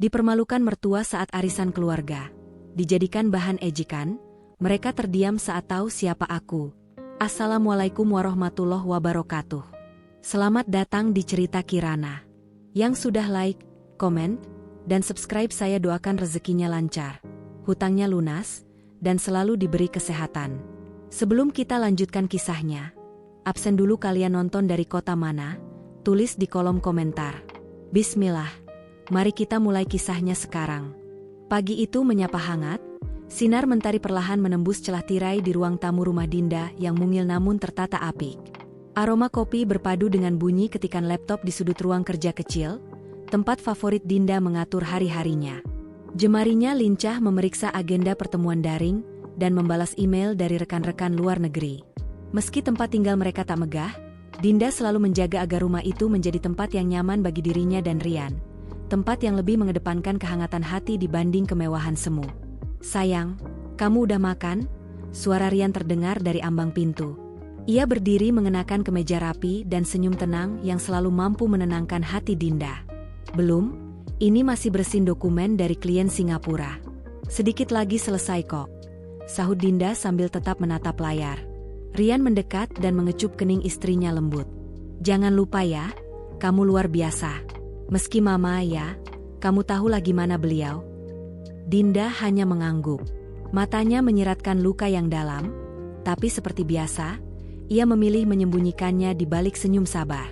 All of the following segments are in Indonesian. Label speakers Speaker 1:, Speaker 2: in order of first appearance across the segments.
Speaker 1: Dipermalukan mertua saat arisan keluarga. Dijadikan bahan ejekan, mereka terdiam saat tahu siapa aku. Assalamualaikum warahmatullahi wabarakatuh. Selamat datang di cerita Kirana. Yang sudah like, komen, dan subscribe saya doakan rezekinya lancar, hutangnya lunas, dan selalu diberi kesehatan. Sebelum kita lanjutkan kisahnya, absen dulu kalian nonton dari kota mana? Tulis di kolom komentar. Bismillah, mari kita mulai kisahnya sekarang. Pagi itu menyapa hangat, sinar mentari perlahan menembus celah tirai di ruang tamu rumah Dinda yang mungil namun tertata apik. Aroma kopi berpadu dengan bunyi ketikan laptop di sudut ruang kerja kecil, tempat favorit Dinda mengatur hari-harinya. Jemarinya lincah memeriksa agenda pertemuan daring dan membalas email dari rekan-rekan luar negeri. Meski tempat tinggal mereka tak megah, Dinda selalu menjaga agar rumah itu menjadi tempat yang nyaman bagi dirinya dan Rian. Tempat yang lebih mengedepankan kehangatan hati dibanding kemewahan semu. Sayang, kamu udah makan? Suara Rian terdengar dari ambang pintu. Ia berdiri mengenakan kemeja rapi dan senyum tenang yang selalu mampu menenangkan hati Dinda. Belum, ini masih bersihin dokumen dari klien Singapura. Sedikit lagi selesai kok, sahut Dinda sambil tetap menatap layar. Rian mendekat dan mengecup kening istrinya lembut. Jangan lupa ya, kamu luar biasa. Meski mama ya, kamu tahulah gimana beliau. Dinda hanya mengangguk. Matanya menyiratkan luka yang dalam, tapi seperti biasa, ia memilih menyembunyikannya di balik senyum sabar.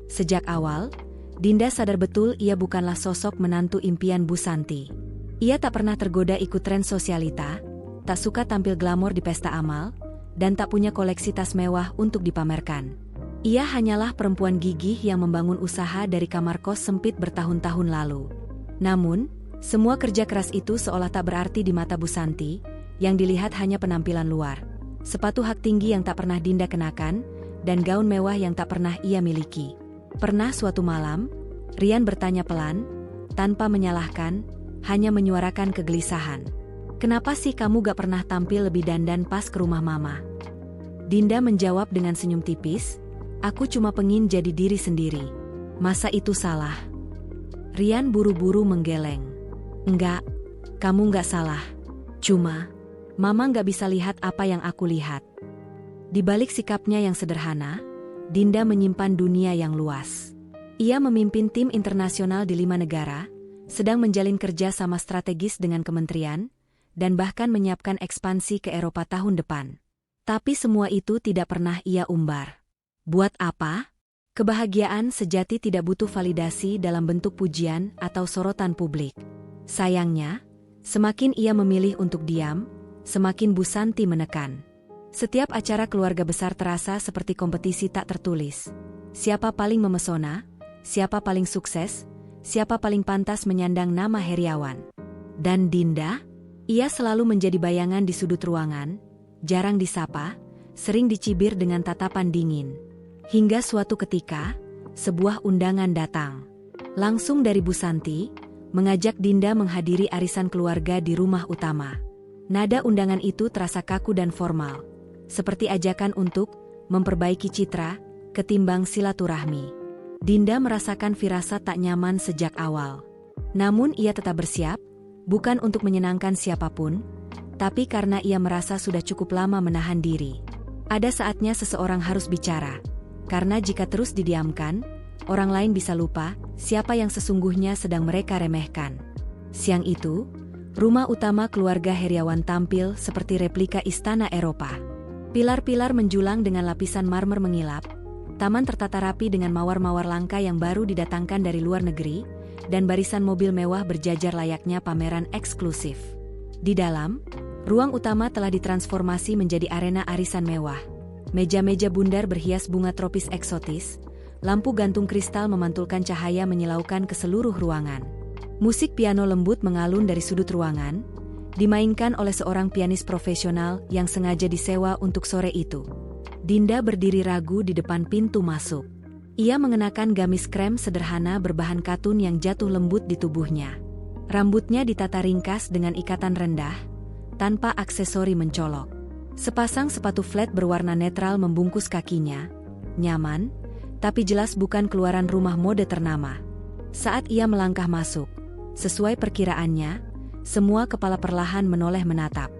Speaker 1: Sejak awal, Dinda sadar betul ia bukanlah sosok menantu impian Bu Santi. Ia tak pernah tergoda ikut tren sosialita, tak suka tampil glamor di pesta amal, dan tak punya koleksi tas mewah untuk dipamerkan. Ia hanyalah perempuan gigih yang membangun usaha dari kamar kos sempit bertahun-tahun lalu. Namun, semua kerja keras itu seolah tak berarti di mata Bu Santi, yang dilihat hanya penampilan luar. Sepatu hak tinggi yang tak pernah Dinda kenakan, dan gaun mewah yang tak pernah ia miliki. Pernah suatu malam, Rian bertanya pelan, tanpa menyalahkan, hanya menyuarakan kegelisahan. Kenapa sih kamu gak pernah tampil lebih dandan pas ke rumah mama? Dinda menjawab dengan senyum tipis, aku cuma pengin jadi diri sendiri. Masa itu salah? Rian buru-buru menggeleng. Enggak, kamu enggak salah. Cuma, mama enggak bisa lihat apa yang aku lihat. Di balik sikapnya yang sederhana, Dinda menyimpan dunia yang luas. Ia memimpin tim internasional di 5 negara, sedang menjalin kerja sama strategis dengan kementerian, dan bahkan menyiapkan ekspansi ke Eropa tahun depan. Tapi semua itu tidak pernah ia umbar. Buat apa? Kebahagiaan sejati tidak butuh validasi dalam bentuk pujian atau sorotan publik. Sayangnya, semakin ia memilih untuk diam, semakin Bu Santi menekan. Setiap acara keluarga besar terasa seperti kompetisi tak tertulis. Siapa paling memesona, siapa paling sukses, siapa paling pantas menyandang nama Heriawan. Dan Dinda? Ia selalu menjadi bayangan di sudut ruangan, jarang disapa, sering dicibir dengan tatapan dingin. Hingga suatu ketika, sebuah undangan datang. Langsung dari Bu Santi, mengajak Dinda menghadiri arisan keluarga di rumah utama. Nada undangan itu terasa kaku dan formal, seperti ajakan untuk memperbaiki citra, ketimbang silaturahmi. Dinda merasakan firasat tak nyaman sejak awal. Namun ia tetap bersiap, bukan untuk menyenangkan siapapun, tapi karena ia merasa sudah cukup lama menahan diri. Ada saatnya seseorang harus bicara. Karena jika terus didiamkan, orang lain bisa lupa siapa yang sesungguhnya sedang mereka remehkan. Siang itu, rumah utama keluarga Heriawan tampil seperti replika istana Eropa. Pilar-pilar menjulang dengan lapisan marmer mengilap, taman tertata rapi dengan mawar-mawar langka yang baru didatangkan dari luar negeri, dan barisan mobil mewah berjajar layaknya pameran eksklusif. Di dalam, ruang utama telah ditransformasi menjadi arena arisan mewah. Meja-meja bundar berhias bunga tropis eksotis, lampu gantung kristal memantulkan cahaya menyilaukan ke seluruh ruangan. Musik piano lembut mengalun dari sudut ruangan, dimainkan oleh seorang pianis profesional yang sengaja disewa untuk sore itu. Dinda berdiri ragu di depan pintu masuk. Ia mengenakan gamis krem sederhana berbahan katun yang jatuh lembut di tubuhnya. Rambutnya ditata ringkas dengan ikatan rendah, tanpa aksesori mencolok. Sepasang sepatu flat berwarna netral membungkus kakinya. Nyaman, tapi jelas bukan keluaran rumah mode ternama. Saat ia melangkah masuk, Sesuai perkiraannya, semua kepala perlahan menoleh menatap.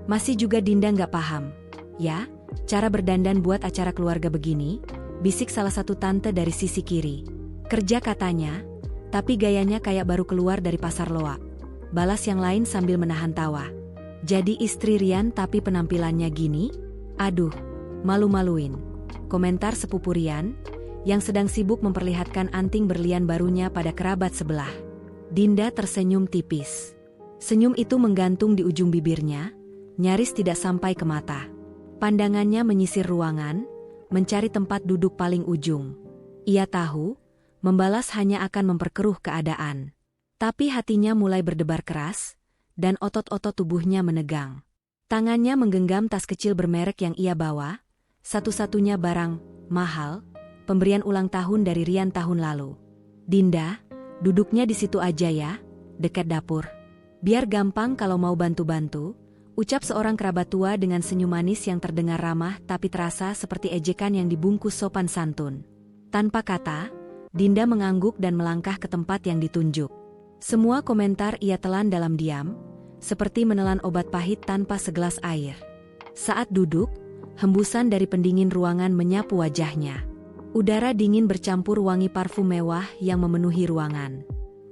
Speaker 1: Masih juga Dinda nggak paham. Ya, cara berdandan buat acara keluarga begini, bisik salah satu tante dari sisi kiri. Kerja katanya, tapi gayanya kayak baru keluar dari pasar loak. Balas yang lain sambil menahan tawa. Jadi istri Rian tapi penampilannya gini? Aduh, malu-maluin. Komentar sepupu Rian, yang sedang sibuk memperlihatkan anting berlian barunya pada kerabat sebelah. Dinda tersenyum tipis. Senyum itu menggantung di ujung bibirnya, nyaris tidak sampai ke mata. Pandangannya menyisir ruangan, mencari tempat duduk paling ujung. Ia tahu, membalas hanya akan memperkeruh keadaan. Tapi hatinya mulai berdebar keras, dan otot-otot tubuhnya menegang. Tangannya menggenggam tas kecil bermerek yang ia bawa, satu-satunya barang mahal, pemberian ulang tahun dari Rian tahun lalu. Dinda, duduknya di situ aja ya, dekat dapur. Biar gampang kalau mau bantu-bantu, ucap seorang kerabat tua dengan senyum manis yang terdengar ramah tapi terasa seperti ejekan yang dibungkus sopan santun. Tanpa kata, Dinda mengangguk dan melangkah ke tempat yang ditunjuk. Semua komentar ia telan dalam diam, seperti menelan obat pahit tanpa segelas air. Saat duduk, hembusan dari pendingin ruangan menyapu wajahnya. Udara dingin bercampur wangi parfum mewah yang memenuhi ruangan.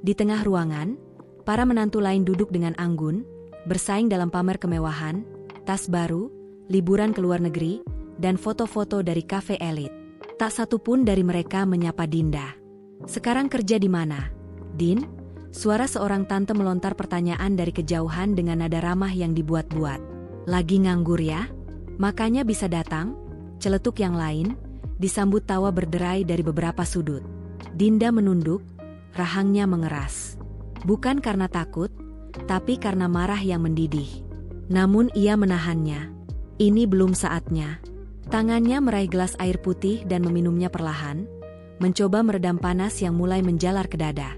Speaker 1: Di tengah ruangan, para menantu lain duduk dengan anggun, bersaing dalam pamer kemewahan, tas baru, liburan ke luar negeri, dan foto-foto dari kafe elit. Tak satu pun dari mereka menyapa Dinda. Sekarang kerja di mana, Din? Suara seorang tante melontar pertanyaan dari kejauhan dengan nada ramah yang dibuat-buat. Lagi nganggur ya? Makanya bisa datang? Celetuk yang lain, disambut tawa berderai dari beberapa sudut. Dinda menunduk, rahangnya mengeras. Bukan karena takut, tapi karena marah yang mendidih. Namun ia menahannya. Ini belum saatnya. Tangannya meraih gelas air putih dan meminumnya perlahan, mencoba meredam panas yang mulai menjalar ke dada.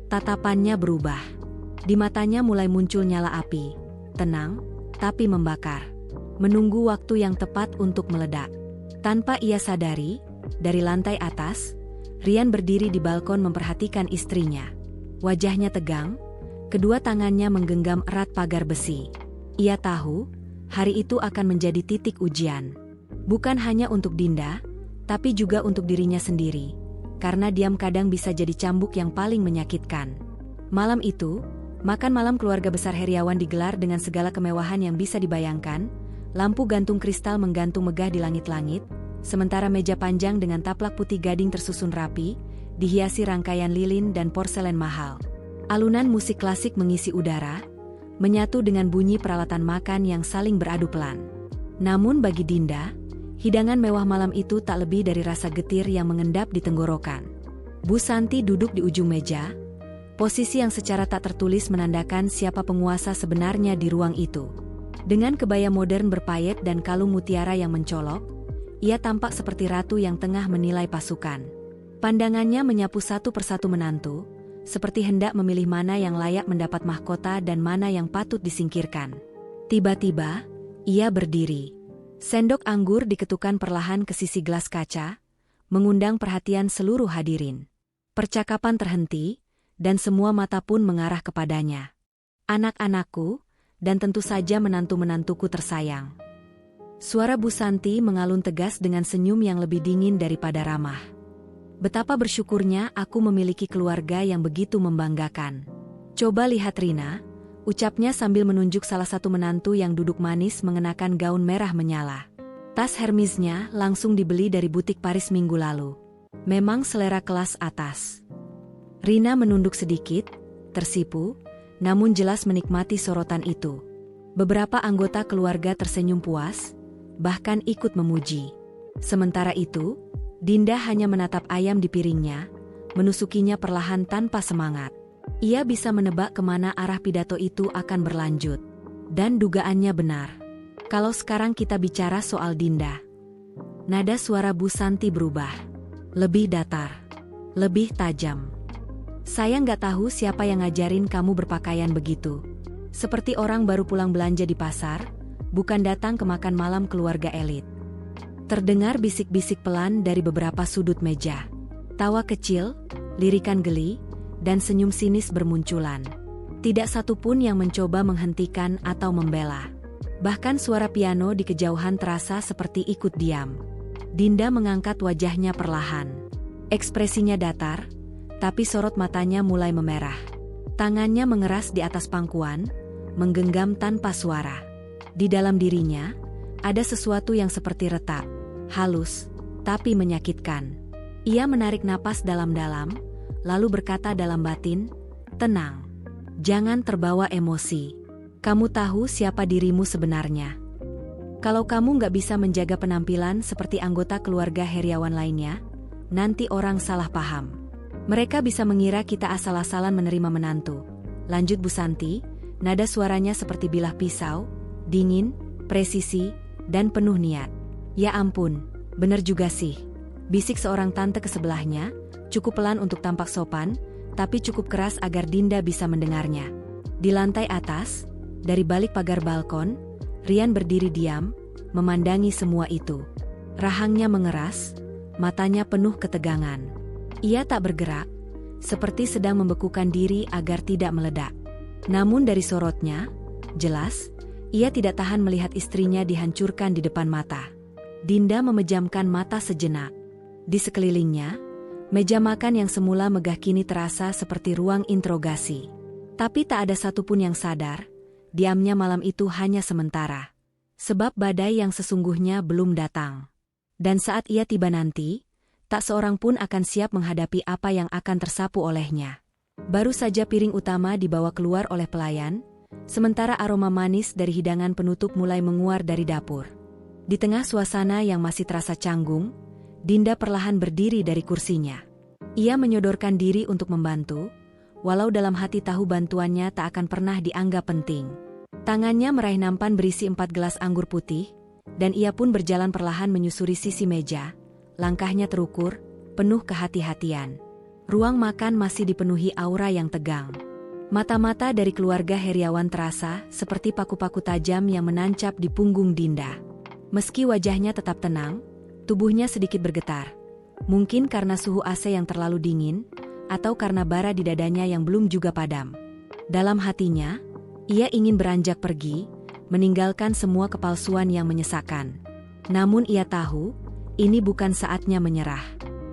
Speaker 1: Tatapannya berubah. Di matanya mulai muncul nyala api. Tenang, tapi membakar. Menunggu waktu yang tepat untuk meledak. Tanpa ia sadari, dari lantai atas, Rian berdiri di balkon memperhatikan istrinya. Wajahnya tegang, kedua tangannya menggenggam erat pagar besi. Ia tahu, hari itu akan menjadi titik ujian. Bukan hanya untuk Dinda, tapi juga untuk dirinya sendiri. Karena diam kadang bisa jadi cambuk yang paling menyakitkan. Malam itu, makan malam keluarga besar Heriawan digelar dengan segala kemewahan yang bisa dibayangkan. Lampu gantung kristal menggantung megah di langit-langit, sementara meja panjang dengan taplak putih gading tersusun rapi, dihiasi rangkaian lilin dan porselen mahal. Alunan musik klasik mengisi udara, menyatu dengan bunyi peralatan makan yang saling beradu pelan. Namun bagi Dinda, hidangan mewah malam itu tak lebih dari rasa getir yang mengendap di tenggorokan. Bu Santi duduk di ujung meja, posisi yang secara tak tertulis menandakan siapa penguasa sebenarnya di ruang itu. Dengan kebaya modern berpayet dan kalung mutiara yang mencolok, ia tampak seperti ratu yang tengah menilai pasukan. Pandangannya menyapu satu persatu menantu, seperti hendak memilih mana yang layak mendapat mahkota dan mana yang patut disingkirkan. Tiba-tiba, ia berdiri. Sendok anggur diketukkan perlahan ke sisi gelas kaca, mengundang perhatian seluruh hadirin. Percakapan terhenti, dan semua mata pun mengarah kepadanya. Anak-anakku, dan tentu saja menantu-menantuku tersayang. Suara Bu Santi mengalun tegas dengan senyum yang lebih dingin daripada ramah. Betapa bersyukurnya aku memiliki keluarga yang begitu membanggakan. Coba lihat Rina, ucapnya sambil menunjuk salah satu menantu yang duduk manis mengenakan gaun merah menyala. Tas Hermesnya langsung dibeli dari butik Paris minggu lalu. Memang selera kelas atas. Rina menunduk sedikit, tersipu, namun jelas menikmati sorotan itu. Beberapa anggota keluarga tersenyum puas, bahkan ikut memuji. Sementara itu, Dinda hanya menatap ayam di piringnya, menusukinya perlahan tanpa semangat. Ia bisa menebak kemana arah pidato itu akan berlanjut. Dan dugaannya benar. Kalau sekarang kita bicara soal Dinda. Nada suara Bu Santi berubah. Lebih datar. Lebih tajam. Saya nggak tahu siapa yang ngajarin kamu berpakaian begitu. Seperti orang baru pulang belanja di pasar, bukan datang ke makan malam keluarga elit. Terdengar bisik-bisik pelan dari beberapa sudut meja. Tawa kecil, lirikan geli, dan senyum sinis bermunculan. Tidak satupun yang mencoba menghentikan atau membela. Bahkan suara piano di kejauhan terasa seperti ikut diam. Dinda mengangkat wajahnya perlahan. Ekspresinya datar, tapi sorot matanya mulai memerah. Tangannya mengeras di atas pangkuan, menggenggam tanpa suara. Di dalam dirinya, ada sesuatu yang seperti retak, halus, tapi menyakitkan. Ia menarik napas dalam-dalam, lalu berkata dalam batin, "Tenang. Jangan terbawa emosi. Kamu tahu siapa dirimu sebenarnya. Kalau kamu nggak bisa menjaga penampilan seperti anggota keluarga Heriawan lainnya, nanti orang salah paham. Mereka bisa mengira kita asal-asalan menerima menantu." Lanjut Bu Santi, nada suaranya seperti bilah pisau, dingin, presisi, dan penuh niat. "Ya ampun, bener juga sih," bisik seorang tante ke sebelahnya, cukup pelan untuk tampak sopan, tapi cukup keras agar Dinda bisa mendengarnya. Di lantai atas, dari balik pagar balkon, Rian berdiri diam, memandangi semua itu. Rahangnya mengeras, matanya penuh ketegangan. Ia tak bergerak, seperti sedang membekukan diri agar tidak meledak. Namun dari sorotnya, jelas, ia tidak tahan melihat istrinya dihancurkan di depan mata. Dinda memejamkan mata sejenak. Di sekelilingnya, meja makan yang semula megah kini terasa seperti ruang interogasi. Tapi tak ada satupun yang sadar, diamnya malam itu hanya sementara. Sebab badai yang sesungguhnya belum datang. Dan saat ia tiba nanti, tak seorang pun akan siap menghadapi apa yang akan tersapu olehnya. Baru saja piring utama dibawa keluar oleh pelayan, sementara aroma manis dari hidangan penutup mulai menguar dari dapur. Di tengah suasana yang masih terasa canggung, Dinda perlahan berdiri dari kursinya. Ia menyodorkan diri untuk membantu, walau dalam hati tahu bantuannya tak akan pernah dianggap penting. Tangannya meraih nampan berisi 4 gelas anggur putih, dan ia pun berjalan perlahan menyusuri sisi meja, langkahnya terukur, penuh kehati-hatian. Ruang makan masih dipenuhi aura yang tegang. Mata-mata dari keluarga Heriawan terasa seperti paku-paku tajam yang menancap di punggung Dinda. Meski wajahnya tetap tenang, tubuhnya sedikit bergetar. Mungkin karena suhu AC yang terlalu dingin, atau karena bara di dadanya yang belum juga padam. Dalam hatinya, ia ingin beranjak pergi, meninggalkan semua kepalsuan yang menyesakkan. Namun ia tahu, ini bukan saatnya menyerah.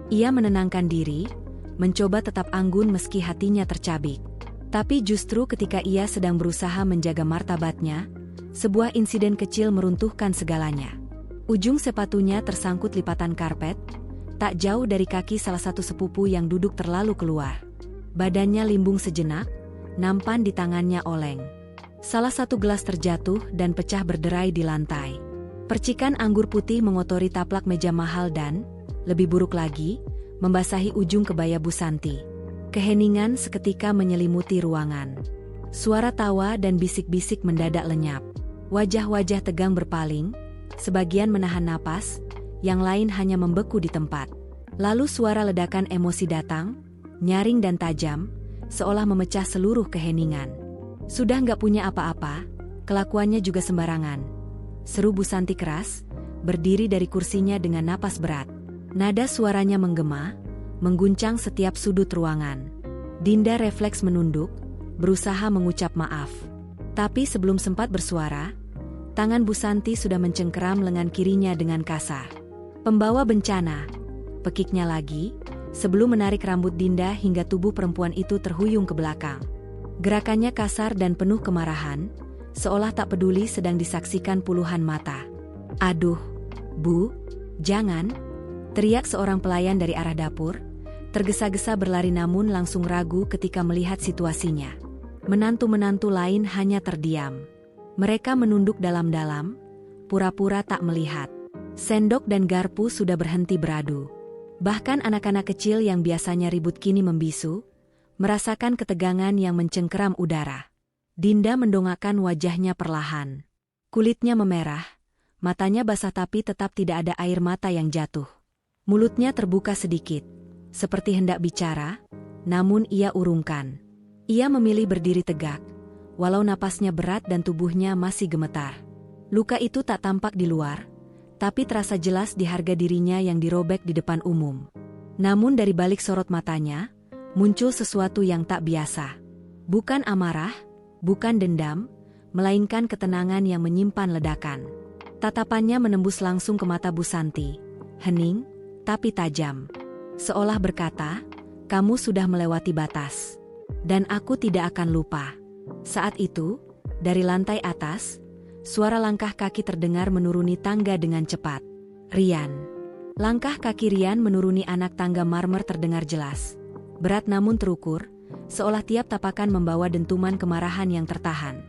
Speaker 1: Ia menenangkan diri, mencoba tetap anggun meski hatinya tercabik. Tapi justru ketika ia sedang berusaha menjaga martabatnya, sebuah insiden kecil meruntuhkan segalanya. Ujung sepatunya tersangkut lipatan karpet, tak jauh dari kaki salah satu sepupu yang duduk terlalu keluar. Badannya limbung sejenak, nampan di tangannya oleng. Salah satu gelas terjatuh dan pecah berderai di lantai. Percikan anggur putih mengotori taplak meja mahal dan, lebih buruk lagi, membasahi ujung kebaya Bu Santi. Keheningan seketika menyelimuti ruangan. Suara tawa dan bisik-bisik mendadak lenyap. Wajah-wajah tegang berpaling, sebagian menahan napas, yang lain hanya membeku di tempat. Lalu suara ledakan emosi datang, nyaring dan tajam, seolah memecah seluruh keheningan. "Sudah nggak punya apa-apa, kelakuannya juga sembarangan," seru Bu Santi keras, berdiri dari kursinya dengan napas berat. Nada suaranya menggema, mengguncang setiap sudut ruangan. Dinda refleks menunduk, berusaha mengucap maaf. Tapi sebelum sempat bersuara, tangan Bu Santi sudah mencengkeram lengan kirinya dengan kasar. "Pembawa bencana," pekiknya lagi, sebelum menarik rambut Dinda hingga tubuh perempuan itu terhuyung ke belakang. Gerakannya kasar dan penuh kemarahan, seolah tak peduli sedang disaksikan puluhan mata. "Aduh, Bu, jangan!" teriak seorang pelayan dari arah dapur, tergesa-gesa berlari namun langsung ragu ketika melihat situasinya. Menantu-menantu lain hanya terdiam. Mereka menunduk dalam-dalam, pura-pura tak melihat. Sendok dan garpu sudah berhenti beradu. Bahkan anak-anak kecil yang biasanya ribut kini membisu, merasakan ketegangan yang mencengkeram udara. Dinda mendongakkan wajahnya perlahan. Kulitnya memerah, matanya basah tapi tetap tidak ada air mata yang jatuh. Mulutnya terbuka sedikit, seperti hendak bicara, namun ia urungkan. Ia memilih berdiri tegak, walau napasnya berat dan tubuhnya masih gemetar. Luka itu tak tampak di luar, tapi terasa jelas di harga dirinya yang dirobek di depan umum. Namun dari balik sorot matanya, muncul sesuatu yang tak biasa. Bukan amarah, bukan dendam, melainkan ketenangan yang menyimpan ledakan. Tatapannya menembus langsung ke mata Bu Santi, hening, tapi tajam. Seolah berkata, kamu sudah melewati batas. Dan aku tidak akan lupa. Saat itu, dari lantai atas, suara langkah kaki terdengar menuruni tangga dengan cepat. Rian. Langkah kaki Rian menuruni anak tangga marmer terdengar jelas. Berat namun terukur, seolah tiap tapakan membawa dentuman kemarahan yang tertahan.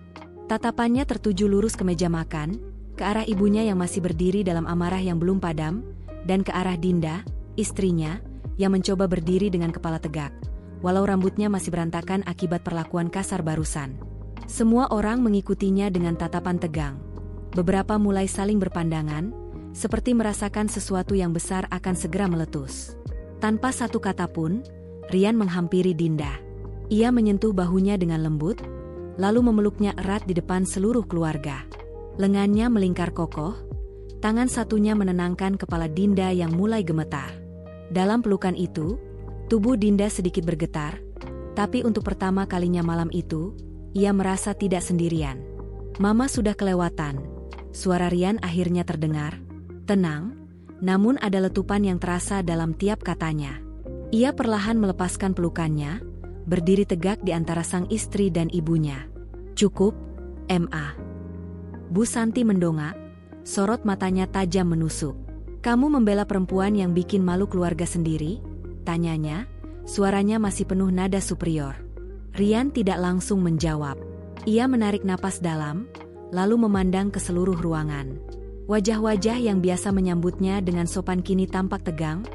Speaker 1: Tatapannya tertuju lurus ke meja makan, ke arah ibunya yang masih berdiri dalam amarah yang belum padam, dan ke arah Dinda, istrinya, yang mencoba berdiri dengan kepala tegak, walau rambutnya masih berantakan akibat perlakuan kasar barusan. Semua orang mengikutinya dengan tatapan tegang. Beberapa mulai saling berpandangan, seperti merasakan sesuatu yang besar akan segera meletus. Tanpa satu kata pun, Rian menghampiri Dinda. Ia menyentuh bahunya dengan lembut, lalu memeluknya erat di depan seluruh keluarga. Lengannya melingkar kokoh, tangan satunya menenangkan kepala Dinda yang mulai gemetar. Dalam pelukan itu, tubuh Dinda sedikit bergetar, tapi untuk pertama kalinya malam itu, ia merasa tidak sendirian. Mama sudah kelewatan. Suara Rian akhirnya terdengar. Tenang, namun ada letupan yang terasa dalam tiap katanya. Ia perlahan melepaskan pelukannya, berdiri tegak di antara sang istri dan ibunya. Cukup, Ma. Bu Santi mendongak, sorot matanya tajam menusuk. Kamu membela perempuan yang bikin malu keluarga sendiri? Tanyanya, suaranya masih penuh nada superior. Rian tidak langsung menjawab. Ia menarik napas dalam, lalu memandang ke seluruh ruangan. Wajah-wajah yang biasa menyambutnya dengan sopan kini tampak tegang,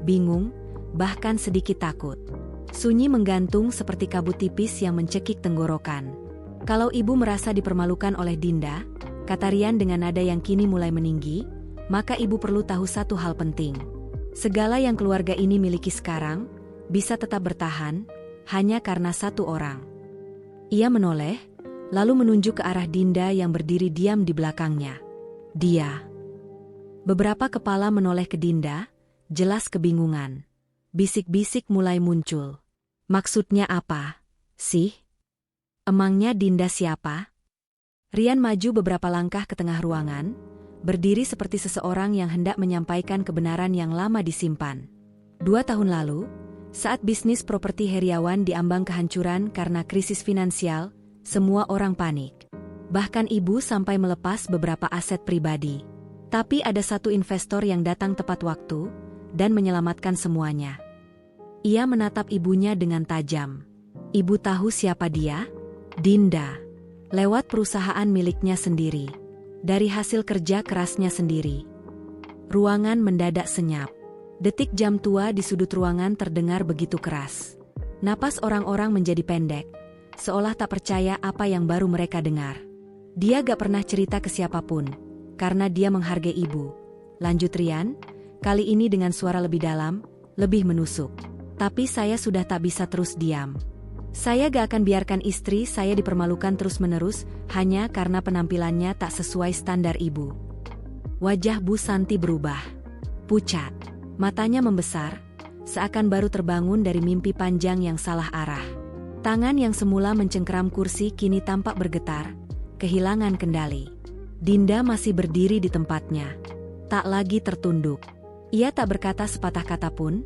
Speaker 1: bingung, bahkan sedikit takut. Sunyi menggantung seperti kabut tipis yang mencekik tenggorokan. Kalau ibu merasa dipermalukan oleh Dinda, kata Rian dengan nada yang kini mulai meninggi, maka ibu perlu tahu satu hal penting. Segala yang keluarga ini miliki sekarang, bisa tetap bertahan, hanya karena satu orang. Ia menoleh, lalu menunjuk ke arah Dinda yang berdiri diam di belakangnya. Dia. Beberapa kepala menoleh ke Dinda, jelas kebingungan. Bisik-bisik mulai muncul. Maksudnya apa, sih? Emangnya Dinda siapa? Rian maju beberapa langkah ke tengah ruangan, berdiri seperti seseorang yang hendak menyampaikan kebenaran yang lama disimpan. 2 tahun lalu, saat bisnis properti Heriawan diambang kehancuran karena krisis finansial, semua orang panik. Bahkan ibu sampai melepas beberapa aset pribadi. Tapi ada satu investor yang datang tepat waktu dan menyelamatkan semuanya. Ia menatap ibunya dengan tajam. Ibu tahu siapa dia? Dinda. Lewat perusahaan miliknya sendiri. Dari hasil kerja kerasnya sendiri. Ruangan mendadak senyap. Detik jam tua di sudut ruangan terdengar begitu keras. Napas orang-orang menjadi pendek, seolah tak percaya apa yang baru mereka dengar. Dia gak pernah cerita ke siapapun, karena dia menghargai ibu. Lanjut Rian, kali ini dengan suara lebih dalam, lebih menusuk. Tapi saya sudah tak bisa terus diam. Saya gak akan biarkan istri saya dipermalukan terus-menerus, hanya karena penampilannya tak sesuai standar ibu. Wajah Bu Santi berubah. Pucat. Matanya membesar, seakan baru terbangun dari mimpi panjang yang salah arah. Tangan yang semula mencengkeram kursi kini tampak bergetar, kehilangan kendali. Dinda masih berdiri di tempatnya. Tak lagi tertunduk. Ia tak berkata sepatah kata pun,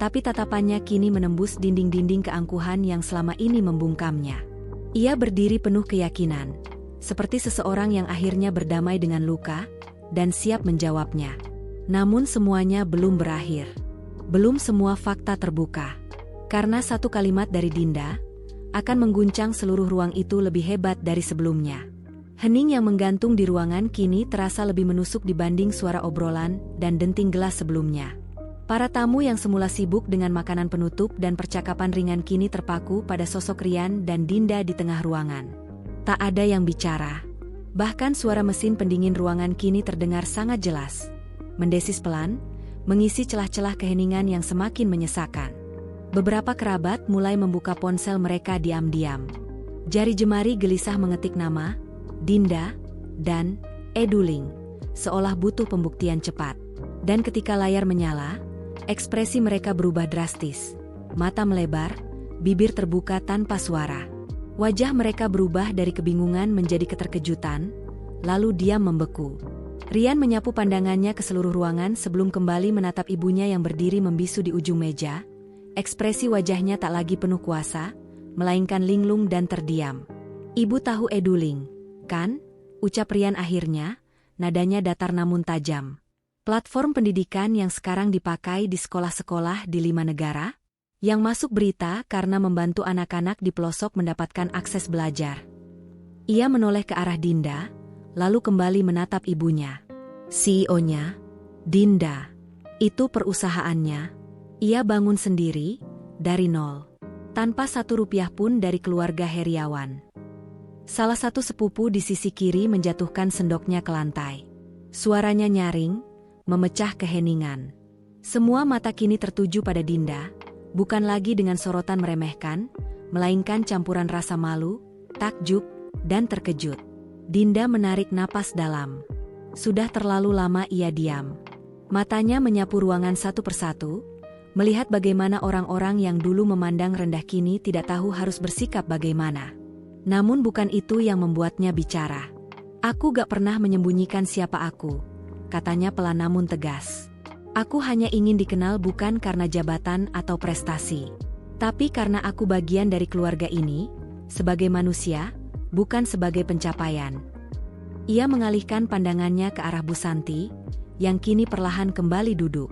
Speaker 1: tapi tatapannya kini menembus dinding-dinding keangkuhan yang selama ini membungkamnya. Ia berdiri penuh keyakinan, seperti seseorang yang akhirnya berdamai dengan luka, dan siap menjawabnya. Namun semuanya belum berakhir. Belum semua fakta terbuka. Karena satu kalimat dari Dinda akan mengguncang seluruh ruang itu lebih hebat dari sebelumnya. Hening yang menggantung di ruangan kini terasa lebih menusuk dibanding suara obrolan dan denting gelas sebelumnya. Para tamu yang semula sibuk dengan makanan penutup dan percakapan ringan kini terpaku pada sosok Rian dan Dinda di tengah ruangan. Tak ada yang bicara. Bahkan suara mesin pendingin ruangan kini terdengar sangat jelas. Mendesis pelan, mengisi celah-celah keheningan yang semakin menyesakan. Beberapa kerabat mulai membuka ponsel mereka diam-diam. Jari jemari gelisah mengetik nama, Dinda, dan Eduling, seolah butuh pembuktian cepat. Dan ketika layar menyala, ekspresi mereka berubah drastis. Mata melebar, bibir terbuka tanpa suara. Wajah mereka berubah dari kebingungan menjadi keterkejutan, lalu diam membeku. Rian menyapu pandangannya ke seluruh ruangan sebelum kembali menatap ibunya yang berdiri membisu di ujung meja. Ekspresi wajahnya tak lagi penuh kuasa, melainkan linglung dan terdiam. "Ibu tahu Eduling, kan?" ucap Rian akhirnya, nadanya datar namun tajam. "Platform pendidikan yang sekarang dipakai di sekolah-sekolah di 5 negara, yang masuk berita karena membantu anak-anak di pelosok mendapatkan akses belajar." Ia menoleh ke arah Dinda, lalu kembali menatap ibunya. "CEO-nya? Dinda. Itu perusahaannya. Ia bangun sendiri, dari nol. Tanpa Rp1 pun dari keluarga Heriawan." Salah satu sepupu di sisi kiri menjatuhkan sendoknya ke lantai. Suaranya nyaring, memecah keheningan. Semua mata kini tertuju pada Dinda, bukan lagi dengan sorotan meremehkan, melainkan campuran rasa malu, takjub, dan terkejut. Dinda menarik napas dalam. Sudah terlalu lama ia diam. Matanya menyapu ruangan satu persatu, melihat bagaimana orang-orang yang dulu memandang rendah kini tidak tahu harus bersikap bagaimana. Namun bukan itu yang membuatnya bicara. "Aku gak pernah menyembunyikan siapa aku," katanya pelan namun tegas. "Aku hanya ingin dikenal bukan karena jabatan atau prestasi, tapi karena aku bagian dari keluarga ini, sebagai manusia, bukan sebagai pencapaian." Ia mengalihkan pandangannya ke arah Bu Santi, yang kini perlahan kembali duduk.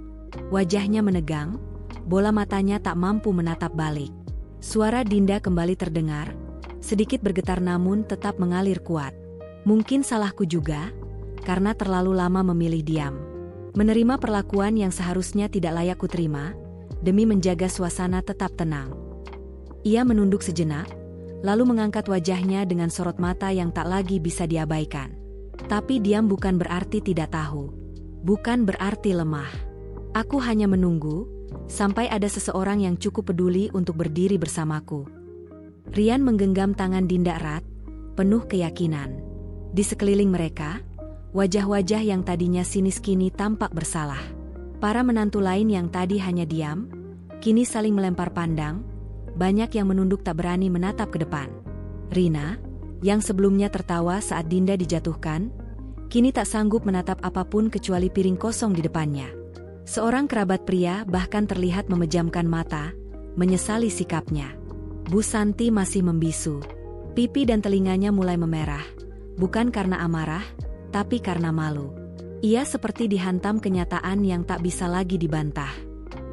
Speaker 1: Wajahnya menegang, bola matanya tak mampu menatap balik. Suara Dinda kembali terdengar, sedikit bergetar namun tetap mengalir kuat. "Mungkin salahku juga, karena terlalu lama memilih diam. Menerima perlakuan yang seharusnya tidak layak kuterima, demi menjaga suasana tetap tenang." Ia menunduk sejenak, lalu mengangkat wajahnya dengan sorot mata yang tak lagi bisa diabaikan. "Tapi diam bukan berarti tidak tahu. Bukan berarti lemah. Aku hanya menunggu, sampai ada seseorang yang cukup peduli untuk berdiri bersamaku." Rian menggenggam tangan Dinda erat, penuh keyakinan. Di sekeliling mereka, wajah-wajah yang tadinya sinis kini tampak bersalah. Para menantu lain yang tadi hanya diam, kini saling melempar pandang, banyak yang menunduk tak berani menatap ke depan. Rina, yang sebelumnya tertawa saat Dinda dijatuhkan, kini tak sanggup menatap apapun kecuali piring kosong di depannya. Seorang kerabat pria bahkan terlihat memejamkan mata, menyesali sikapnya. Bu Santi masih membisu. Pipi dan telinganya mulai memerah, bukan karena amarah, tapi karena malu. Ia seperti dihantam kenyataan yang tak bisa lagi dibantah.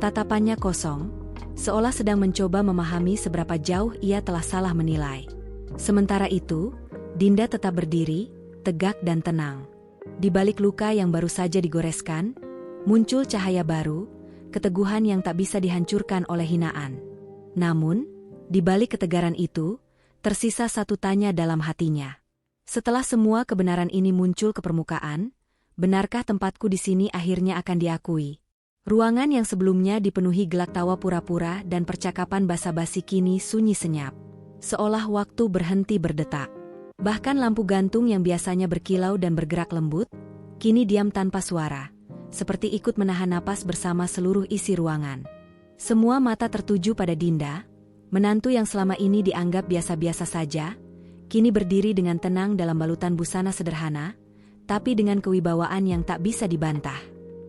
Speaker 1: Tatapannya kosong, seolah sedang mencoba memahami seberapa jauh ia telah salah menilai. Sementara itu, Dinda tetap berdiri, tegak dan tenang. Di balik luka yang baru saja digoreskan, muncul cahaya baru, keteguhan yang tak bisa dihancurkan oleh hinaan. Namun, di balik ketegaran itu, tersisa satu tanya dalam hatinya. Setelah semua kebenaran ini muncul ke permukaan, benarkah tempatku di sini akhirnya akan diakui? Ruangan yang sebelumnya dipenuhi gelak tawa pura-pura dan percakapan basa-basi kini sunyi senyap. Seolah waktu berhenti berdetak. Bahkan lampu gantung yang biasanya berkilau dan bergerak lembut, kini diam tanpa suara, seperti ikut menahan napas bersama seluruh isi ruangan. Semua mata tertuju pada Dinda, menantu yang selama ini dianggap biasa-biasa saja, kini berdiri dengan tenang dalam balutan busana sederhana, tapi dengan kewibawaan yang tak bisa dibantah.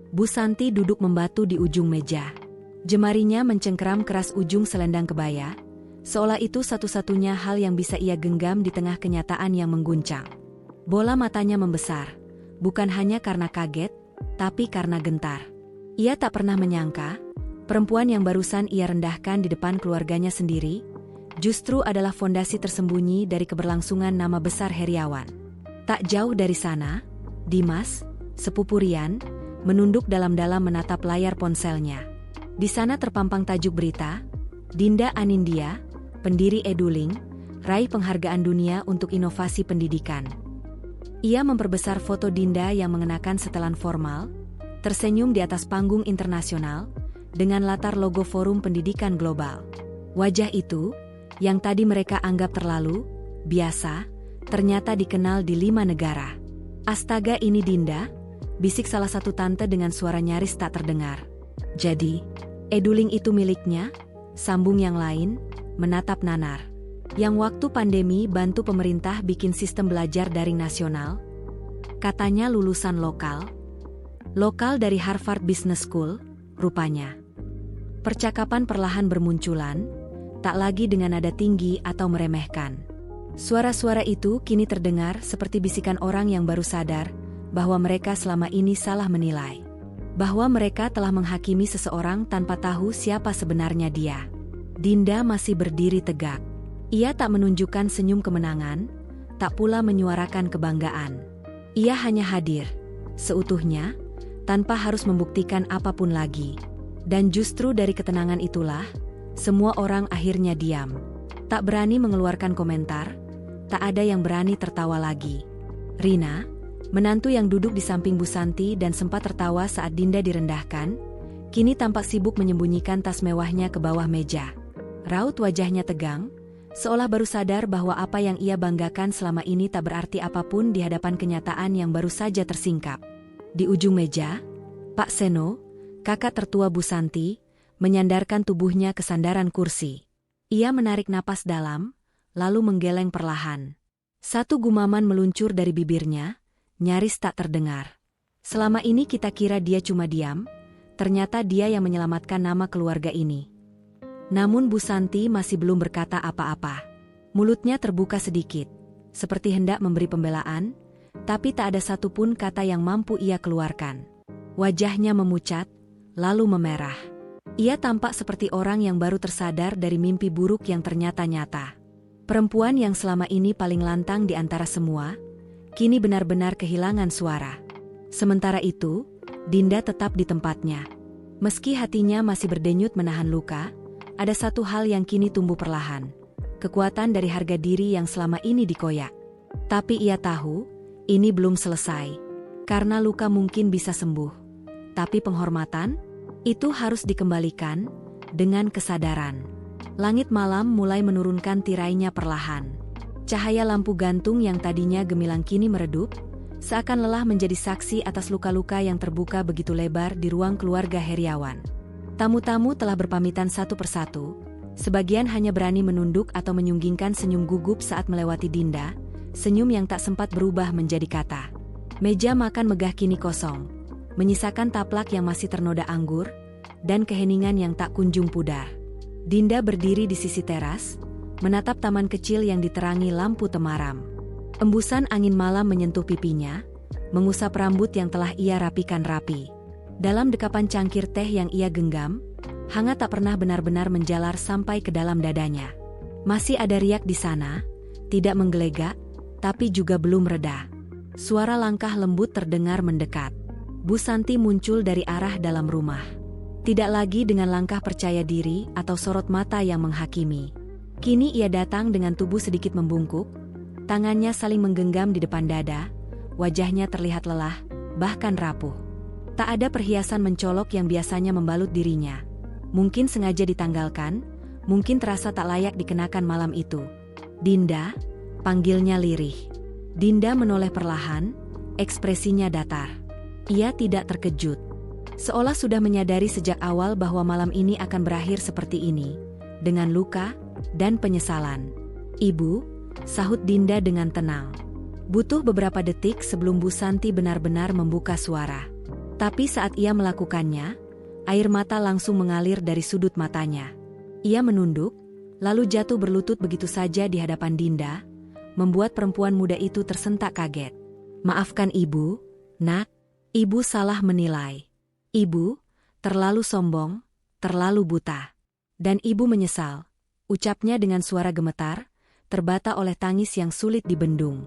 Speaker 1: Bu Santi duduk membatu di ujung meja. Jemarinya mencengkeram keras ujung selendang kebaya, seolah itu satu-satunya hal yang bisa ia genggam di tengah kenyataan yang mengguncang. Bola matanya membesar, bukan hanya karena kaget, tapi karena gentar. Ia tak pernah menyangka, perempuan yang barusan ia rendahkan di depan keluarganya sendiri, justru adalah fondasi tersembunyi dari keberlangsungan nama besar Heriawan. Tak jauh dari sana, Dimas, sepupu Rian, menunduk dalam-dalam menatap layar ponselnya. Di sana terpampang tajuk berita, Dinda Anindya, pendiri Eduling, raih penghargaan dunia untuk inovasi pendidikan. Ia memperbesar foto Dinda yang mengenakan setelan formal, tersenyum di atas panggung internasional, dengan latar logo Forum Pendidikan Global. Wajah itu, yang tadi mereka anggap terlalu biasa, ternyata dikenal di 5 negara. "Astaga, ini Dinda," bisik salah satu tante dengan suara nyaris tak terdengar. "Jadi, Eduling itu miliknya?" sambung yang lain, menatap nanar. Yang waktu pandemi bantu pemerintah bikin sistem belajar daring nasional. Katanya lulusan lokal. Lokal dari Harvard Business School, rupanya. Percakapan perlahan bermunculan, tak lagi dengan nada tinggi atau meremehkan. Suara-suara itu kini terdengar seperti bisikan orang yang baru sadar bahwa mereka selama ini salah menilai. Bahwa mereka telah menghakimi seseorang tanpa tahu siapa sebenarnya dia. Dinda masih berdiri tegak. Ia tak menunjukkan senyum kemenangan, tak pula menyuarakan kebanggaan. Ia hanya hadir, seutuhnya, tanpa harus membuktikan apapun lagi. Dan justru dari ketenangan itulah, semua orang akhirnya diam. Tak berani mengeluarkan komentar, tak ada yang berani tertawa lagi. Rina, menantu yang duduk di samping Bu Santi dan sempat tertawa saat Dinda direndahkan, kini tampak sibuk menyembunyikan tas mewahnya ke bawah meja. Raut wajahnya tegang, seolah baru sadar bahwa apa yang ia banggakan selama ini tak berarti apapun di hadapan kenyataan yang baru saja tersingkap. Di ujung meja, Pak Seno, kakak tertua Bu Santi, menyandarkan tubuhnya ke sandaran kursi. Ia menarik napas dalam, lalu menggeleng perlahan. Satu gumaman meluncur dari bibirnya, nyaris tak terdengar. Selama ini kita kira dia cuma diam, ternyata dia yang menyelamatkan nama keluarga ini. Namun Bu Santi masih belum berkata apa-apa. Mulutnya terbuka sedikit, seperti hendak memberi pembelaan, tapi tak ada satupun kata yang mampu ia keluarkan. Wajahnya memucat, lalu memerah. Ia tampak seperti orang yang baru tersadar dari mimpi buruk yang ternyata nyata. Perempuan yang selama ini paling lantang di antara semua, kini benar-benar kehilangan suara. Sementara itu, Dinda tetap di tempatnya. Meski hatinya masih berdenyut menahan luka, ada satu hal yang kini tumbuh perlahan. Kekuatan dari harga diri yang selama ini dikoyak. Tapi ia tahu, ini belum selesai. Karena luka mungkin bisa sembuh. Tapi penghormatan, itu harus dikembalikan dengan kesadaran. Langit malam mulai menurunkan tirainya perlahan. Cahaya lampu gantung yang tadinya gemilang kini meredup, seakan lelah menjadi saksi atas luka-luka yang terbuka begitu lebar di ruang keluarga Heriawan. Tamu-tamu telah berpamitan satu persatu, sebagian hanya berani menunduk atau menyunggingkan senyum gugup saat melewati Dinda, senyum yang tak sempat berubah menjadi kata. Meja makan megah kini kosong, menyisakan taplak yang masih ternoda anggur, dan keheningan yang tak kunjung pudar. Dinda berdiri di sisi teras, menatap taman kecil yang diterangi lampu temaram. Embusan angin malam menyentuh pipinya, mengusap rambut yang telah ia rapikan rapi. Dalam dekapan cangkir teh yang ia genggam, hangat tak pernah benar-benar menjalar sampai ke dalam dadanya. Masih ada riak di sana, tidak menggelegak, tapi juga belum reda. Suara langkah lembut terdengar mendekat. Bu Santi muncul dari arah dalam rumah. Tidak lagi dengan langkah percaya diri atau sorot mata yang menghakimi. Kini ia datang dengan tubuh sedikit membungkuk, tangannya saling menggenggam di depan dada, wajahnya terlihat lelah, bahkan rapuh. Tak ada perhiasan mencolok yang biasanya membalut dirinya. Mungkin sengaja ditanggalkan, mungkin terasa tak layak dikenakan malam itu. Dinda, panggilnya lirih. Dinda menoleh perlahan, ekspresinya datar. Ia tidak terkejut. Seolah sudah menyadari sejak awal bahwa malam ini akan berakhir seperti ini, dengan luka dan penyesalan. "Ibu," sahut Dinda dengan tenang. Butuh beberapa detik sebelum Bu Santi benar-benar membuka suara. Tapi saat ia melakukannya, air mata langsung mengalir dari sudut matanya. Ia menunduk, lalu jatuh berlutut begitu saja di hadapan Dinda, membuat perempuan muda itu tersentak kaget. "Maafkan Ibu, Nak, Ibu salah menilai. Ibu, terlalu sombong, terlalu buta. Dan Ibu menyesal," ucapnya dengan suara gemetar, terbata oleh tangis yang sulit dibendung.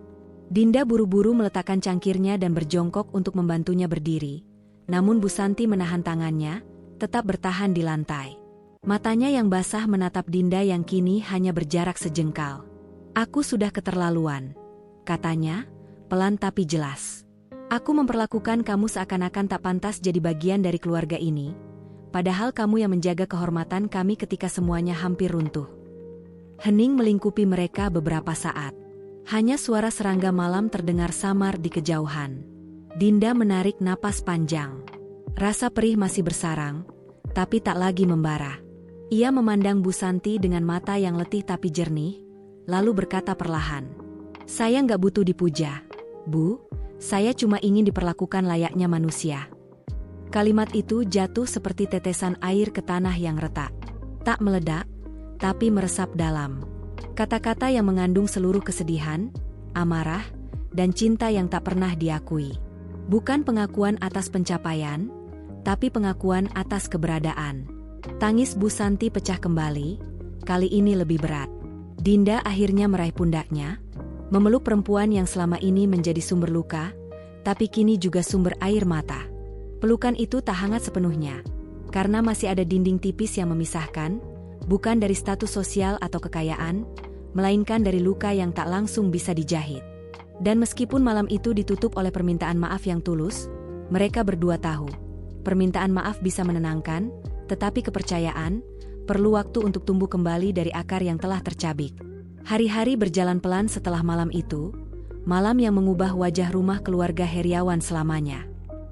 Speaker 1: Dinda buru-buru meletakkan cangkirnya dan berjongkok untuk membantunya berdiri. Namun Bu Santi menahan tangannya, tetap bertahan di lantai. Matanya yang basah menatap Dinda yang kini hanya berjarak sejengkal. "Aku sudah keterlaluan," katanya, pelan tapi jelas. "Aku memperlakukan kamu seakan-akan tak pantas jadi bagian dari keluarga ini, padahal kamu yang menjaga kehormatan kami ketika semuanya hampir runtuh." Hening melingkupi mereka beberapa saat. Hanya suara serangga malam terdengar samar di kejauhan. Dinda menarik napas panjang. Rasa perih masih bersarang, tapi tak lagi membara. Ia memandang Bu Santi dengan mata yang letih tapi jernih, lalu berkata perlahan, "Saya nggak butuh dipuja, Bu. Saya cuma ingin diperlakukan layaknya manusia." Kalimat itu jatuh seperti tetesan air ke tanah yang retak. Tak meledak, tapi meresap dalam. Kata-kata yang mengandung seluruh kesedihan, amarah, dan cinta yang tak pernah diakui. Bukan pengakuan atas pencapaian, tapi pengakuan atas keberadaan. Tangis Bu Santi pecah kembali, kali ini lebih berat. Dinda akhirnya meraih pundaknya, memeluk perempuan yang selama ini menjadi sumber luka, tapi kini juga sumber air mata. Pelukan itu tak hangat sepenuhnya, karena masih ada dinding tipis yang memisahkan, bukan dari status sosial atau kekayaan, melainkan dari luka yang tak langsung bisa dijahit. Dan meskipun malam itu ditutup oleh permintaan maaf yang tulus, mereka berdua tahu, permintaan maaf bisa menenangkan, tetapi kepercayaan perlu waktu untuk tumbuh kembali dari akar yang telah tercabik. Hari-hari berjalan pelan setelah malam itu, malam yang mengubah wajah rumah keluarga Heriawan selamanya.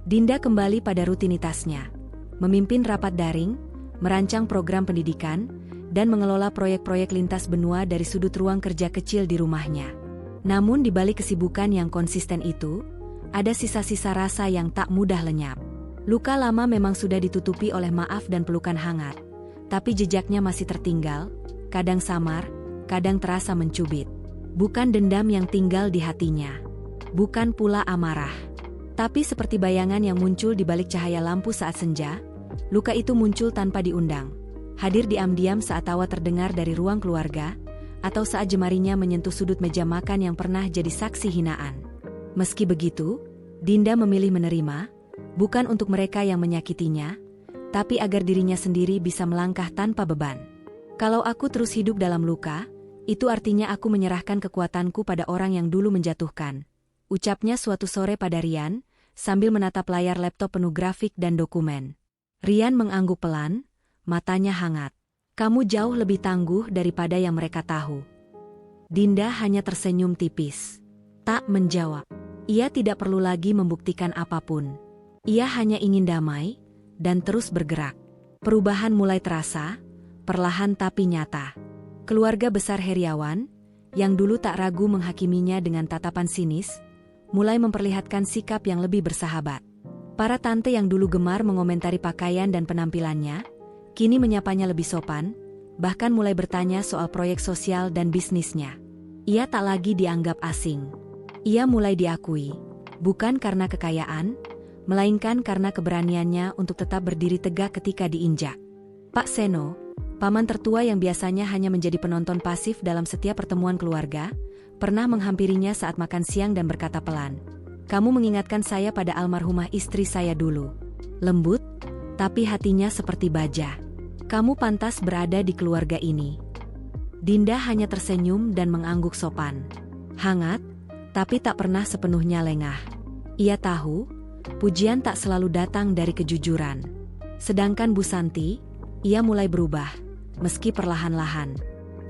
Speaker 1: Dinda kembali pada rutinitasnya, memimpin rapat daring, merancang program pendidikan, dan mengelola proyek-proyek lintas benua dari sudut ruang kerja kecil di rumahnya. Namun di balik kesibukan yang konsisten itu, ada sisa-sisa rasa yang tak mudah lenyap. Luka lama memang sudah ditutupi oleh maaf dan pelukan hangat, tapi jejaknya masih tertinggal, kadang samar, kadang terasa mencubit. Bukan dendam yang tinggal di hatinya, bukan pula amarah, tapi seperti bayangan yang muncul di balik cahaya lampu saat senja, luka itu muncul tanpa diundang. Hadir diam-diam saat tawa terdengar dari ruang keluarga, atau saat jemarinya menyentuh sudut meja makan yang pernah jadi saksi hinaan. Meski begitu, Dinda memilih menerima, bukan untuk mereka yang menyakitinya, tapi agar dirinya sendiri bisa melangkah tanpa beban. Kalau aku terus hidup dalam luka, itu artinya aku menyerahkan kekuatanku pada orang yang dulu menjatuhkan. Ucapnya suatu sore pada Rian, sambil menatap layar laptop penuh grafik dan dokumen. Rian mengangguk pelan, matanya hangat. "Kamu jauh lebih tangguh daripada yang mereka tahu." Dinda hanya tersenyum tipis. Tak menjawab. Ia tidak perlu lagi membuktikan apapun. Ia hanya ingin damai, dan terus bergerak. Perubahan mulai terasa, perlahan tapi nyata. Keluarga besar Heriawan, yang dulu tak ragu menghakiminya dengan tatapan sinis, mulai memperlihatkan sikap yang lebih bersahabat. Para tante yang dulu gemar mengomentari pakaian dan penampilannya, kini menyapanya lebih sopan, bahkan mulai bertanya soal proyek sosial dan bisnisnya. Ia tak lagi dianggap asing. Ia mulai diakui, bukan karena kekayaan, melainkan karena keberaniannya untuk tetap berdiri tegak ketika diinjak. Pak Seno, paman tertua yang biasanya hanya menjadi penonton pasif dalam setiap pertemuan keluarga, pernah menghampirinya saat makan siang dan berkata pelan, "Kamu mengingatkan saya pada almarhumah istri saya dulu." Lembut, tapi hatinya seperti baja. "Kamu pantas berada di keluarga ini." Dinda hanya tersenyum dan mengangguk sopan. Hangat, tapi tak pernah sepenuhnya lengah. Ia tahu, pujian tak selalu datang dari kejujuran. Sedangkan Bu Santi, ia mulai berubah, meski perlahan-lahan.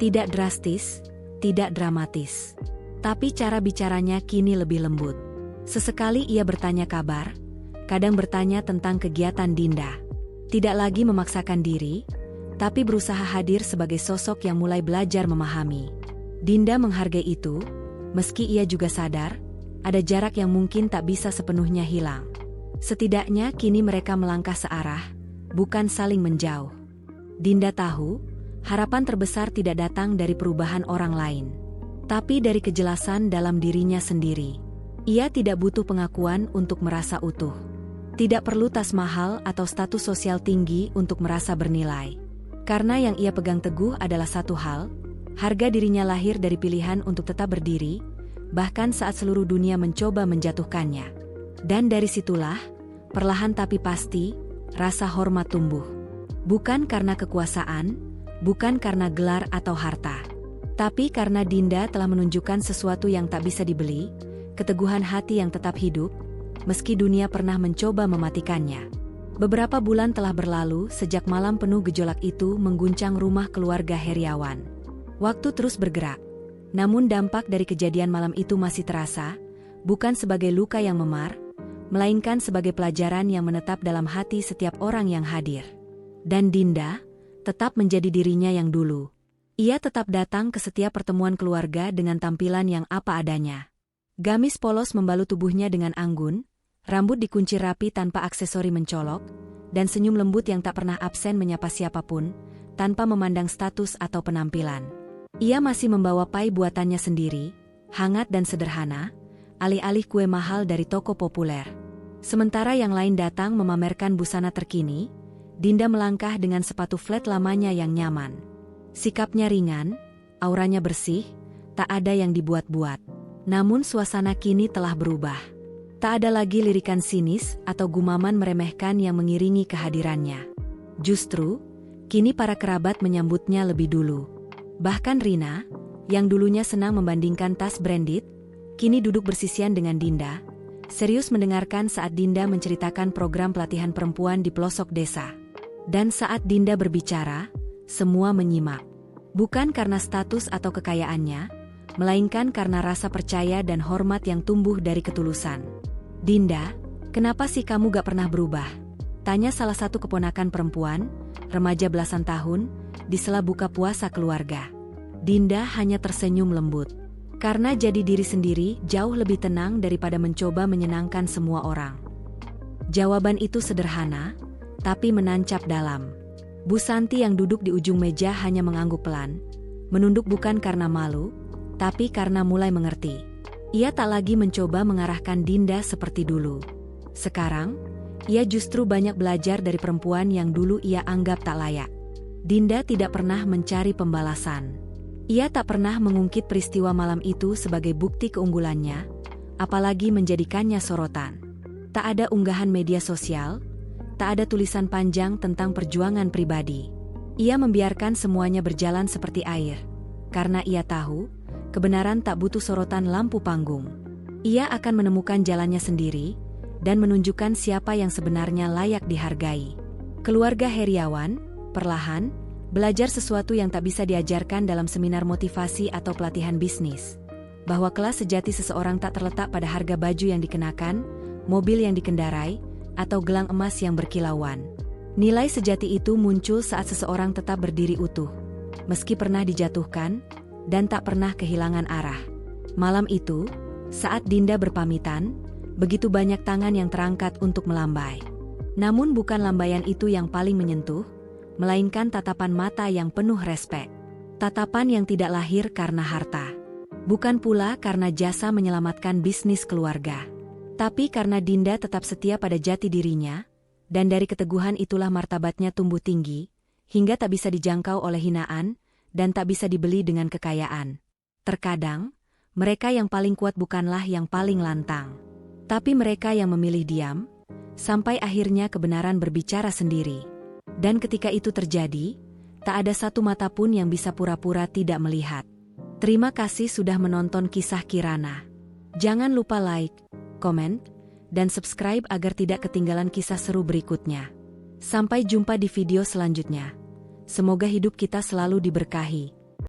Speaker 1: Tidak drastis, tidak dramatis. Tapi cara bicaranya kini lebih lembut. Sesekali ia bertanya kabar, kadang bertanya tentang kegiatan Dinda. Tidak lagi memaksakan diri, tapi berusaha hadir sebagai sosok yang mulai belajar memahami. Dinda menghargai itu, meski ia juga sadar, ada jarak yang mungkin tak bisa sepenuhnya hilang. Setidaknya kini mereka melangkah searah, bukan saling menjauh. Dinda tahu, harapan terbesar tidak datang dari perubahan orang lain, tapi dari kejelasan dalam dirinya sendiri. Ia tidak butuh pengakuan untuk merasa utuh. Tidak perlu tas mahal atau status sosial tinggi untuk merasa bernilai. Karena yang ia pegang teguh adalah satu hal, harga dirinya lahir dari pilihan untuk tetap berdiri, bahkan saat seluruh dunia mencoba menjatuhkannya. Dan dari situlah, perlahan tapi pasti, rasa hormat tumbuh. Bukan karena kekuasaan, bukan karena gelar atau harta, tapi karena Dinda telah menunjukkan sesuatu yang tak bisa dibeli, keteguhan hati yang tetap hidup, meski dunia pernah mencoba mematikannya. Beberapa bulan telah berlalu sejak malam penuh gejolak itu mengguncang rumah keluarga Heriawan. Waktu terus bergerak, namun dampak dari kejadian malam itu masih terasa, bukan sebagai luka yang memar, melainkan sebagai pelajaran yang menetap dalam hati setiap orang yang hadir. Dan Dinda tetap menjadi dirinya yang dulu. Ia tetap datang ke setiap pertemuan keluarga dengan tampilan yang apa adanya. Gamis polos membalut tubuhnya dengan anggun, rambut dikunci rapi tanpa aksesori mencolok, dan senyum lembut yang tak pernah absen menyapa siapapun, tanpa memandang status atau penampilan. Ia masih membawa pai buatannya sendiri, hangat dan sederhana, alih-alih kue mahal dari toko populer. Sementara yang lain datang memamerkan busana terkini, Dinda melangkah dengan sepatu flat lamanya yang nyaman. Sikapnya ringan, auranya bersih, tak ada yang dibuat-buat. Namun suasana kini telah berubah. Tak ada lagi lirikan sinis atau gumaman meremehkan yang mengiringi kehadirannya. Justru, kini para kerabat menyambutnya lebih dulu. Bahkan Rina, yang dulunya senang membandingkan tas branded, kini duduk bersisian dengan Dinda, serius mendengarkan saat Dinda menceritakan program pelatihan perempuan di pelosok desa. Dan saat Dinda berbicara, semua menyimak. Bukan karena status atau kekayaannya, melainkan karena rasa percaya dan hormat yang tumbuh dari ketulusan. "Dinda, kenapa sih kamu gak pernah berubah?" tanya salah satu keponakan perempuan, remaja belasan tahun, di sela buka puasa keluarga. Dinda hanya tersenyum lembut. Karena jadi diri sendiri jauh lebih tenang daripada mencoba menyenangkan semua orang. Jawaban itu sederhana, tapi menancap dalam. Bu Santi yang duduk di ujung meja hanya mengangguk pelan, menunduk bukan karena malu, tapi karena mulai mengerti. Ia tak lagi mencoba mengarahkan Dinda seperti dulu. Sekarang, ia justru banyak belajar dari perempuan yang dulu ia anggap tak layak. Dinda tidak pernah mencari pembalasan. Ia tak pernah mengungkit peristiwa malam itu sebagai bukti keunggulannya, apalagi menjadikannya sorotan. Tak ada unggahan media sosial, tak ada tulisan panjang tentang perjuangan pribadi. Ia membiarkan semuanya berjalan seperti air, karena ia tahu, kebenaran tak butuh sorotan lampu panggung. Ia akan menemukan jalannya sendiri, dan menunjukkan siapa yang sebenarnya layak dihargai. Keluarga Heriawan, perlahan, belajar sesuatu yang tak bisa diajarkan dalam seminar motivasi atau pelatihan bisnis. Bahwa kelas sejati seseorang tak terletak pada harga baju yang dikenakan, mobil yang dikendarai, atau gelang emas yang berkilauan. Nilai sejati itu muncul saat seseorang tetap berdiri utuh, meski pernah dijatuhkan, dan tak pernah kehilangan arah. Malam itu, saat Dinda berpamitan, begitu banyak tangan yang terangkat untuk melambai. Namun bukan lambaian itu yang paling menyentuh, melainkan tatapan mata yang penuh respek. Tatapan yang tidak lahir karena harta. Bukan pula karena jasa menyelamatkan bisnis keluarga. Tapi karena Dinda tetap setia pada jati dirinya, dan dari keteguhan itulah martabatnya tumbuh tinggi, hingga tak bisa dijangkau oleh hinaan, dan tak bisa dibeli dengan kekayaan. Terkadang, mereka yang paling kuat bukanlah yang paling lantang. Tapi mereka yang memilih diam, sampai akhirnya kebenaran berbicara sendiri. Dan ketika itu terjadi, tak ada satu mata pun yang bisa pura-pura tidak melihat. Terima kasih sudah menonton kisah Kirana. Jangan lupa like, komen, dan subscribe agar tidak ketinggalan kisah seru berikutnya. Sampai jumpa di video selanjutnya. Semoga hidup kita selalu diberkahi.